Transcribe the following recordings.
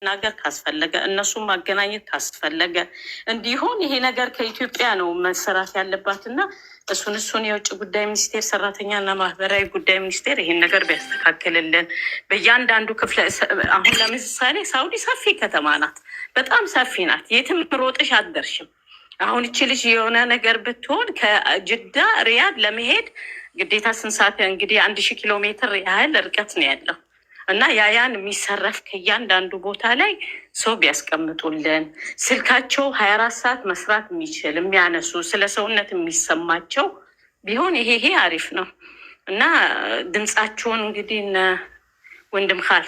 ማናገር ካስፈለገ እነሱን ማገናኘት ካስፈለገ እንዲሆን ይሄ ነገር ከኢትዮጵያ ነው መሰራት ያለባት እና እሱን የውጭ ጉዳይ ሚኒስቴር ሰራተኛና ማህበራዊ ጉዳይ ሚኒስቴር ይሄን ነገር ቢያስተካክልልን በእያንዳንዱ ክፍለ አሁን ለምሳሌ ሳውዲ ሰፊ ከተማ ናት፣ በጣም ሰፊ ናት። የትም ሮጥሽ አትደርሽም። አሁን እቺ ልጅ የሆነ ነገር ብትሆን ከጅዳ ሪያድ ለመሄድ ግዴታ ስንት ሰዓት እንግዲህ 1000 ኪሎ ሜትር ያህል ርቀት ነው ያለው እና ያን የሚሰረፍ ከእያንዳንዱ ቦታ ላይ ሰው ቢያስቀምጡልን ስልካቸው 24 ሰዓት መስራት የሚችል የሚያነሱ ስለ ሰውነት የሚሰማቸው ቢሆን ይሄ አሪፍ ነው እና ድምፃቸውን እንግዲህ እነ ወንድም ካል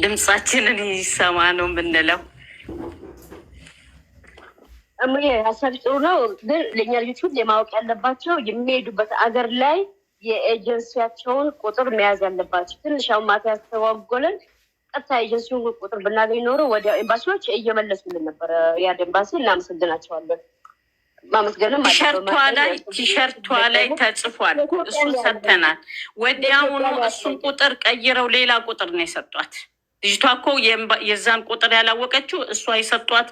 ድምፃችንን ይሰማ ነው የምንለው። ሀሳብ ጥሩ ነው፣ ግን ለእኛ ልጆች ሁሉ የማወቅ ያለባቸው የሚሄዱበት አገር ላይ የኤጀንሲያቸውን ቁጥር መያዝ ያለባቸው። ትንሽ አሁን ማታ ያስተዋጎለን ቀጥታ ኤጀንሲውን ቁጥር ብናገኝ ኖሮ ወደ ኤምባሲዎች እየመለሱልን ነበረ። ያድ ኤምባሲ እናመሰግናቸዋለን። ማመስገንም ቲሸርቷ ላይ ተጽፏል። እሱን ሰጥተናል። ወዲያውኑ እሱን ቁጥር ቀይረው ሌላ ቁጥር ነው የሰጧት። ልጅቷ እኮ የዛን ቁጥር ያላወቀችው እሷ የሰጧት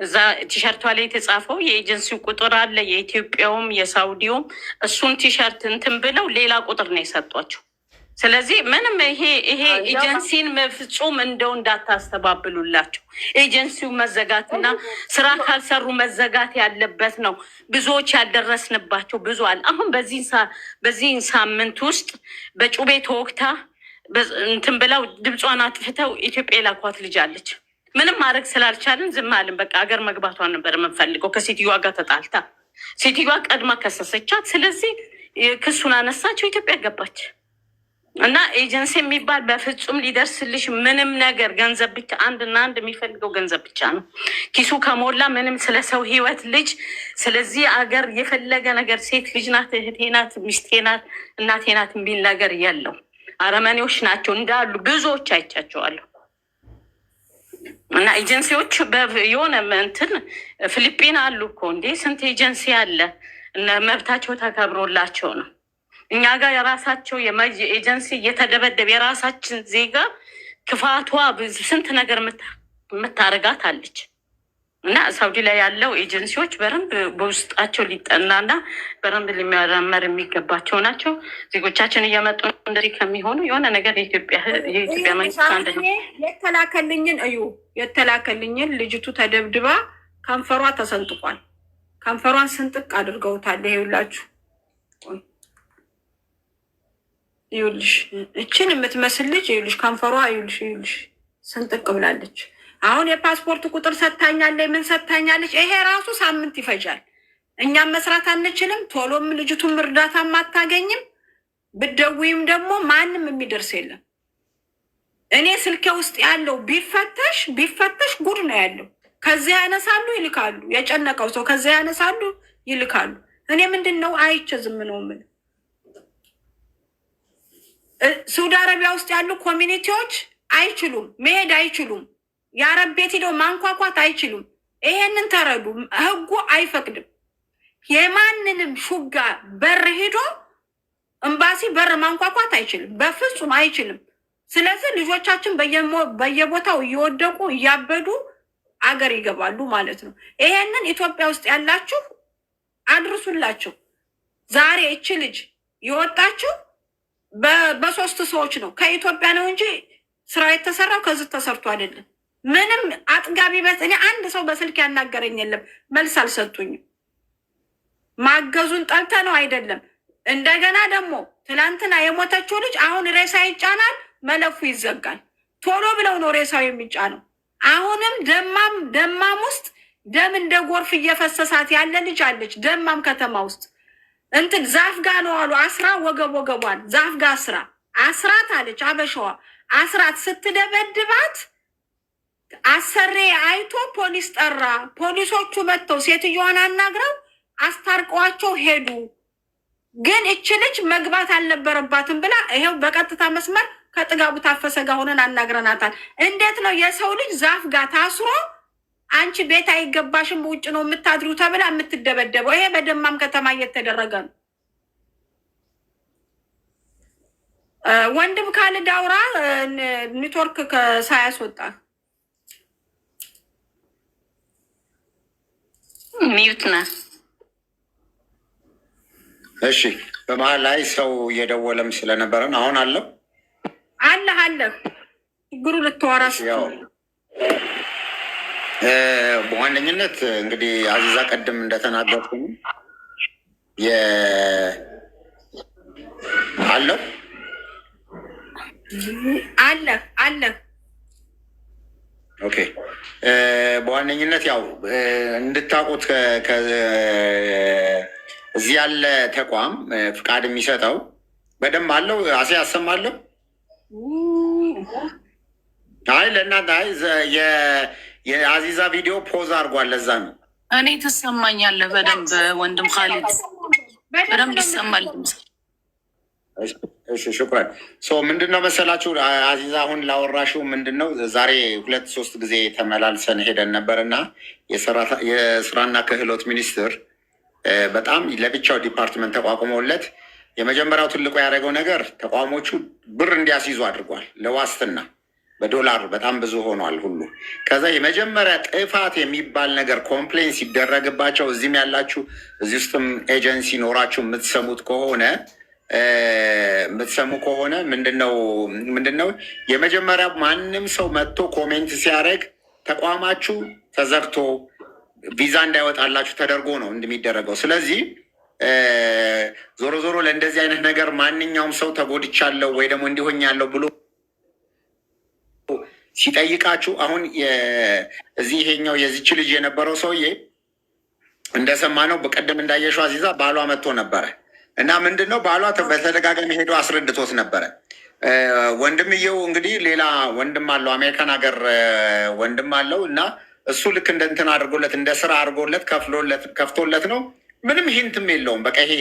እዛ ቲሸርቷ ላይ የተጻፈው የኤጀንሲው ቁጥር አለ፣ የኢትዮጵያውም የሳውዲውም። እሱን ቲሸርት እንትን ብለው ሌላ ቁጥር ነው የሰጧቸው። ስለዚህ ምንም ይሄ ኤጀንሲን ፍጹም እንደው እንዳታስተባብሉላቸው። ኤጀንሲው መዘጋትና ስራ ካልሰሩ መዘጋት ያለበት ነው። ብዙዎች ያልደረስንባቸው ብዙ አለ። አሁን በዚህ ሳምንት ውስጥ በጩቤ ተወግታ እንትን ብለው ድምጿን አጥፍተው ኢትዮጵያ የላኳት ልጅ አለች። ምንም ማድረግ ስላልቻልን ዝም አልን። በቃ ሀገር መግባቷን ነበር የምንፈልገው። ከሴትዮዋ ጋር ተጣልታ ሴትዮዋ ቀድማ ከሰሰቻት። ስለዚህ ክሱን አነሳቸው፣ ኢትዮጵያ ገባች እና ኤጀንሲ የሚባል በፍጹም ሊደርስልሽ ምንም ነገር ገንዘብ ብቻ፣ አንድና አንድ የሚፈልገው ገንዘብ ብቻ ነው። ኪሱ ከሞላ ምንም ስለ ሰው ህይወት ልጅ ስለዚህ አገር የፈለገ ነገር ሴት ልጅ ናት፣ እህቴ ናት፣ ሚስቴ ናት፣ እናቴ ናት የሚል ነገር የለው። አረመኔዎች ናቸው እንዳሉ ብዙዎች አይቻቸዋለሁ። እና ኤጀንሲዎች የሆነ እንትን ፊሊፒን አሉ እኮ እንዴ! ስንት ኤጀንሲ አለ። መብታቸው ተከብሮላቸው ነው። እኛ ጋር የራሳቸው ኤጀንሲ እየተደበደበ የራሳችን ዜጋ ክፋቷ ስንት ነገር የምታረጋት አለች። እና ሳውዲ ላይ ያለው ኤጀንሲዎች በደንብ በውስጣቸው ሊጠናና በደንብ ሊመረመር የሚገባቸው ናቸው። ዜጎቻችን እየመጡ እንደዚህ ከሚሆኑ የሆነ ነገር የኢትዮጵያ መንግስት አንድ ነው። የተላከልኝን ልጅቱ ተደብድባ ከንፈሯ ተሰንጥቋል። ከንፈሯን ስንጥቅ አድርገውታል። ይኸውላችሁ፣ ይኸውልሽ እችን የምትመስል ልጅ ይኸውልሽ፣ ከንፈሯ ይኸውልሽ ስንጥቅ ብላለች። አሁን የፓስፖርት ቁጥር ሰጥታኛለች፣ ምን ሰጥታኛለች። ይሄ ራሱ ሳምንት ይፈጃል። እኛም መስራት አንችልም። ቶሎም ልጅቱም እርዳታም አታገኝም። ብትደውይም ደግሞ ማንም የሚደርስ የለም። እኔ ስልኬ ውስጥ ያለው ቢፈተሽ ጉድ ነው ያለው። ከዚያ ያነሳሉ ይልካሉ። የጨነቀው ሰው ከዚያ ያነሳሉ ይልካሉ። እኔ ምንድን ነው አይቼ ዝም ነው ምን ሳውዲ አረቢያ ውስጥ ያሉ ኮሚኒቲዎች አይችሉም፣ መሄድ አይችሉም። የአረብ ቤት ሄደው ማንኳኳት አይችሉም። ይሄንን ተረዱ። ህጉ አይፈቅድም። የማንንም ሹጋ በር ሄዶ ኤምባሲ በር ማንኳኳት አይችልም፣ በፍጹም አይችልም። ስለዚህ ልጆቻችን በየቦታው እየወደቁ እያበዱ አገር ይገባሉ ማለት ነው። ይሄንን ኢትዮጵያ ውስጥ ያላችሁ አድርሱላቸው። ዛሬ እቺ ልጅ የወጣችው በሶስት ሰዎች ነው። ከኢትዮጵያ ነው እንጂ ስራ የተሰራው ከዚህ ተሰርቶ አይደለም። ምንም አጥጋቢ እኔ አንድ ሰው በስልክ ያናገረኝ የለም። መልስ አልሰጡኝም። ማገዙን ጠልተ ነው አይደለም። እንደገና ደግሞ ትናንትና የሞተችው ልጅ አሁን ሬሳ ይጫናል፣ መለፉ ይዘጋል። ቶሎ ብለው ነው ሬሳው የሚጫነው። አሁንም ደማም ውስጥ ደም እንደ ጎርፍ እየፈሰሳት ያለ ልጅ አለች። ደማም ከተማ ውስጥ እንትን ዛፍ ጋ ነው አሉ አስራ ወገቧን ዛፍ ጋ አስራት አለች። አበሻዋ አስራት ስትደበድባት አሰሬ አይቶ ፖሊስ ጠራ። ፖሊሶቹ መጥተው ሴትዮዋን አናግረው አስታርቀዋቸው ሄዱ። ግን እች ልጅ መግባት አልነበረባትም ብላ ይሄው በቀጥታ መስመር ከጥጋቡ ታፈሰ ጋር ሆነን አናግረናታል። እንዴት ነው የሰው ልጅ ዛፍ ጋር ታስሮ አንቺ ቤት አይገባሽም ውጭ ነው የምታድሩ ተብላ የምትደበደበው? ይሄ በደማም ከተማ እየተደረገ ነው። ወንድም ካልዳውራ ኔትወርክ ሳያስወጣ ሚዩት ነህ። እሺ በመሀል ላይ ሰው እየደወለም ስለነበረን አሁን አለው አለ ችግሩ ልትወራ ያው በዋነኝነት እንግዲህ አዚዛ ቀድም እንደተናገርኩኝ አለው አለ ኦኬ በዋነኝነት ያው እንድታውቁት እዚህ ያለ ተቋም ፍቃድ የሚሰጠው በደንብ አለው። አሴ ያሰማለሁ። አይ ለእናንተ አይ የአዚዛ ቪዲዮ ፖዝ አድርጓል። ለዛ ነው እኔ ትሰማኛለህ በደንብ ወንድም ካሊድ በደንብ ይሰማል። እሺ ሽኩራን። ምንድነው መሰላችሁ አዚዛ አሁን ላወራሽው ምንድነው ዛሬ 2-3 ጊዜ ተመላልሰን ሄደን ነበር እና የስራና ክህሎት ሚኒስትር በጣም ለብቻው ዲፓርትመንት ተቋቁሞለት የመጀመሪያው ትልቁ ያደረገው ነገር ተቋሞቹ ብር እንዲያስይዙ አድርጓል። ለዋስትና በዶላር በጣም ብዙ ሆኗል ሁሉ። ከዛ የመጀመሪያ ጥፋት የሚባል ነገር ኮምፕሌን ሲደረግባቸው እዚህም ያላችሁ እዚህ ውስጥም ኤጀንሲ ኖራችሁ የምትሰሙ ከሆነ ምንድነው የመጀመሪያ ማንም ሰው መጥቶ ኮሜንት ሲያደርግ ተቋማችሁ ተዘግቶ ቪዛ እንዳይወጣላችሁ ተደርጎ ነው እንደሚደረገው። ስለዚህ ዞሮ ዞሮ ለእንደዚህ አይነት ነገር ማንኛውም ሰው ተጎድቻለሁ ወይ ደግሞ እንዲሆኛለሁ ብሎ ሲጠይቃችሁ አሁን እዚህ ይሄኛው የዚች ልጅ የነበረው ሰውዬ እንደሰማነው በቀደም እንዳየሽው አዚዛ ባሏ መጥቶ ነበረ እና ምንድነው ባሏ በተደጋጋሚ ሄዶ አስረድቶት ነበረ። ወንድምየው እንግዲህ ሌላ ወንድም አለው አሜሪካን ሀገር ወንድም አለው እና እሱ ልክ እንደ እንትን አድርጎለት እንደ ስራ አድርጎለት ከፍቶለት ነው። ምንም ሂንትም የለውም። በቃ ይሄ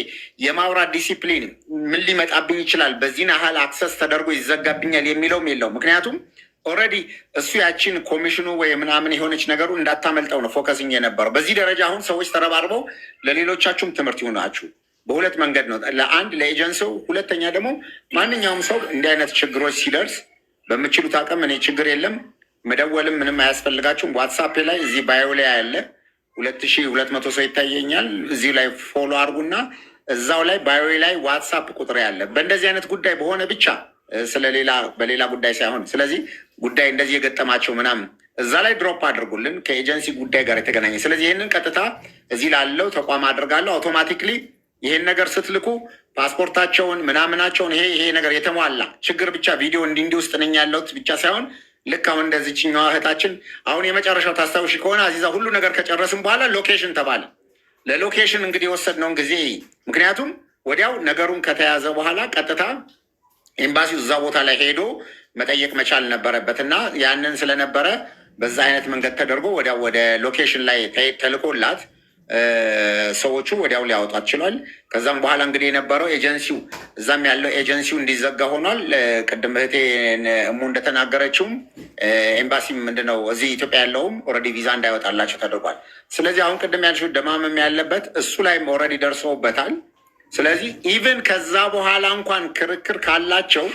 የማውራት ዲሲፕሊን ምን ሊመጣብኝ ይችላል፣ በዚህን ያህል አክሰስ ተደርጎ ይዘጋብኛል የሚለውም የለውም። ምክንያቱም ኦልሬዲ እሱ ያቺን ኮሚሽኑ ወይ ምናምን የሆነች ነገሩ እንዳታመልጠው ነው ፎከሲንግ የነበረው። በዚህ ደረጃ አሁን ሰዎች ተረባርበው ለሌሎቻችሁም ትምህርት ይሆናችሁ በሁለት መንገድ ነው። ለአንድ ለኤጀንሲው፣ ሁለተኛ ደግሞ ማንኛውም ሰው እንዲህ አይነት ችግሮች ሲደርስ በምችሉት አቅም እኔ ችግር የለም መደወልም ምንም አያስፈልጋችሁም። ዋትሳፕ ላይ እዚህ ባዮ ላይ ያለ 2200 ሰው ይታየኛል። እዚሁ ላይ ፎሎ አድርጉና እዛው ላይ ባዮ ላይ ዋትሳፕ ቁጥር ያለ በእንደዚህ አይነት ጉዳይ በሆነ ብቻ ስለሌላ በሌላ ጉዳይ ሳይሆን፣ ስለዚህ ጉዳይ እንደዚህ የገጠማቸው ምናምን እዛ ላይ ድሮፕ አድርጉልን ከኤጀንሲ ጉዳይ ጋር የተገናኘ። ስለዚህ ይህንን ቀጥታ እዚህ ላለው ተቋም አድርጋለሁ። አውቶማቲክሊ ይሄን ነገር ስትልኩ ፓስፖርታቸውን ምናምናቸውን ይሄ ነገር የተሟላ ችግር ብቻ ቪዲዮ እንዲህ ውስጥ ነኝ ያለሁት ብቻ ሳይሆን ልክ አሁን እንደዚችኛዋ እህታችን አሁን የመጨረሻው ታስታውሺ ከሆነ አዚዛ ሁሉ ነገር ከጨረስን በኋላ ሎኬሽን ተባለ። ለሎኬሽን እንግዲህ የወሰድነውን ጊዜ ምክንያቱም ወዲያው ነገሩን ከተያዘ በኋላ ቀጥታ ኤምባሲው እዛ ቦታ ላይ ሄዶ መጠየቅ መቻል ነበረበት እና ያንን ስለነበረ በዛ አይነት መንገድ ተደርጎ ወዲያው ወደ ሎኬሽን ላይ ተልኮላት ሰዎቹ ወዲያው ሊያወጣት ችሏል። ከዛም በኋላ እንግዲህ የነበረው ኤጀንሲው እዛም ያለው ኤጀንሲው እንዲዘጋ ሆኗል። ቅድም እህቴ እሙ እንደተናገረችውም ኤምባሲም ምንድነው እዚህ ኢትዮጵያ ያለውም ኦልሬዲ ቪዛ እንዳይወጣላቸው ተደርጓል። ስለዚህ አሁን ቅድም ያልሽው ደማመም ያለበት እሱ ላይም ኦልሬዲ ደርሰውበታል። ስለዚህ ኢቨን ከዛ በኋላ እንኳን ክርክር ካላቸው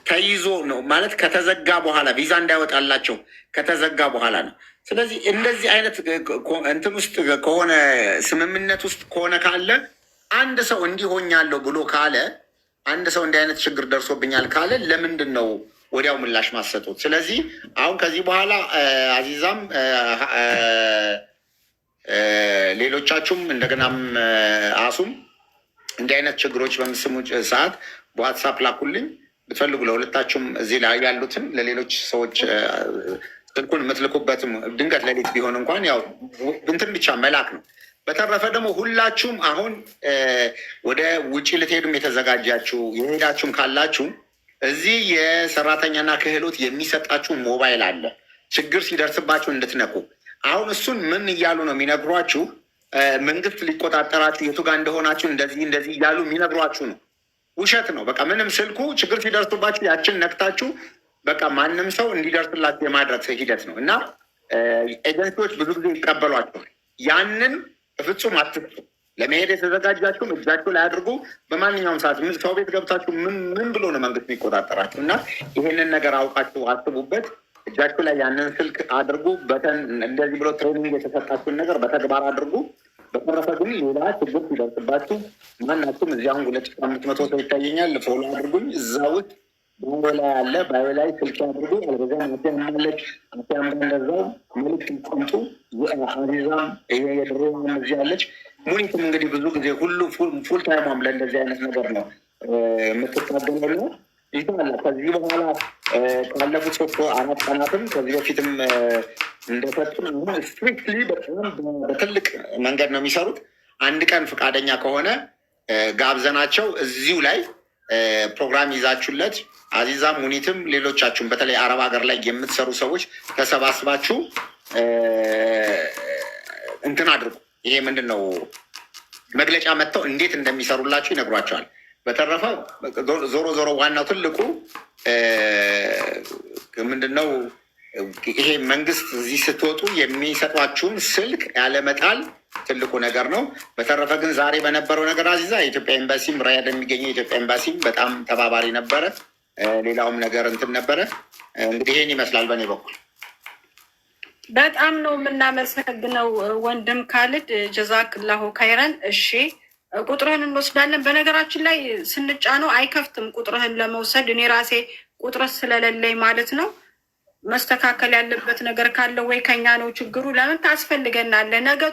ተይዞ ነው ማለት ከተዘጋ በኋላ ቪዛ እንዳይወጣላቸው ከተዘጋ በኋላ ነው። ስለዚህ እንደዚህ አይነት እንትን ውስጥ ከሆነ ስምምነት ውስጥ ከሆነ ካለ አንድ ሰው እንዲሆኛለሁ ብሎ ካለ አንድ ሰው እንዲህ አይነት ችግር ደርሶብኛል ካለ ለምንድን ነው ወዲያው ምላሽ ማሰጡት? ስለዚህ አሁን ከዚህ በኋላ አዚዛም ሌሎቻችሁም እንደገናም አሱም እንዲህ አይነት ችግሮች በምስሙ ሰዓት በዋትሳፕ ላኩልኝ ብትፈልጉ ለሁለታችሁም እዚህ ላይ ያሉትን ለሌሎች ሰዎች ስልኩን የምትልኩበትም ድንገት ሌሊት ቢሆን እንኳን ያው እንትን ብቻ መላክ ነው። በተረፈ ደግሞ ሁላችሁም አሁን ወደ ውጭ ልትሄዱም የተዘጋጃችሁ የሄዳችሁም ካላችሁ እዚህ የሰራተኛና ክህሎት የሚሰጣችሁ ሞባይል አለ። ችግር ሲደርስባችሁ እንድትነቁ አሁን እሱን ምን እያሉ ነው የሚነግሯችሁ? መንግስት ሊቆጣጠራችሁ የቱ ጋር እንደሆናችሁ እንደዚህ እያሉ የሚነግሯችሁ ነው። ውሸት ነው። በቃ ምንም ስልኩ ችግር ሲደርስባችሁ ያችን ነቅታችሁ በቃ ማንም ሰው እንዲደርስላችሁ የማድረግ ሂደት ነው እና ኤጀንሲዎች ብዙ ጊዜ ይቀበሏቸዋል። ያንን በፍጹም አትፍጡ። ለመሄድ የተዘጋጃችሁም እጃችሁ ላይ አድርጉ። በማንኛውም ሰዓት ሰው ቤት ገብታችሁ ምን ብሎ ነው መንግስት የሚቆጣጠራችሁ? እና ይሄንን ነገር አውቃችሁ አስቡበት። እጃችሁ ላይ ያንን ስልክ አድርጉ። በተን እንደዚህ ብሎ ትሬኒንግ የተሰጣችሁን ነገር በተግባር አድርጉ። በተረፈ ግን ሌላ ችግር ሲደርስባችሁ ማናችሁም እዚያሁን 2500 ሰው ይታየኛል። ፎሎ አድርጉኝ። እዛ ውስጥ ባዮ ላይ አለ። ባዮ ላይ ስልክ አድርጉ። አልበዛ አቴም አለች። አቴም እንደዛው መልክ ቆምጡ። አዚዛም ይሄ የድሮም እዚህ አለች። ሙኒትም እንግዲህ ብዙ ጊዜ ሁሉ ፉል ታይሟም ለእንደዚህ አይነት ነገር ነው የምትታገለው ነው ይታላ። ከዚህ በኋላ ካለፉት 3-4 ቀናትም ከዚህ በፊትም እንደሰጡን ስትሪክትሊ በጣም በትልቅ መንገድ ነው የሚሰሩት። አንድ ቀን ፈቃደኛ ከሆነ ጋብዘናቸው እዚሁ ላይ ፕሮግራም ይዛችሁለት አዚዛም ሙኒትም ሌሎቻችሁም በተለይ አረብ ሀገር ላይ የምትሰሩ ሰዎች ተሰባስባችሁ እንትን አድርጉ። ይሄ ምንድን ነው መግለጫ መጥተው እንዴት እንደሚሰሩላችሁ ይነግሯቸዋል። በተረፈ ዞሮ ዋናው ትልቁ ምንድን ነው ይሄ መንግስት እዚህ ስትወጡ የሚሰጧችሁን ስልክ ያለመጣል ትልቁ ነገር ነው። በተረፈ ግን ዛሬ በነበረው ነገር አዚዛ የኢትዮጵያ ኤምባሲም ራያድ የሚገኘው የኢትዮጵያ ኤምባሲም በጣም ተባባሪ ነበረ። ሌላውም ነገር እንትን ነበረ። እንግዲህ ይሄን ይመስላል በእኔ በኩል። በጣም ነው የምናመሰግነው ወንድም ካሊድ ጀዛክላሁ ካይረን። እሺ ቁጥርህን እንወስዳለን። በነገራችን ላይ ስንጫነው አይከፍትም ቁጥርህን ለመውሰድ እኔ ራሴ ቁጥር ስለሌለኝ ማለት ነው። መስተካከል ያለበት ነገር ካለ ወይ ከኛ ነው ችግሩ። ለምን ታስፈልገናለህ ነገ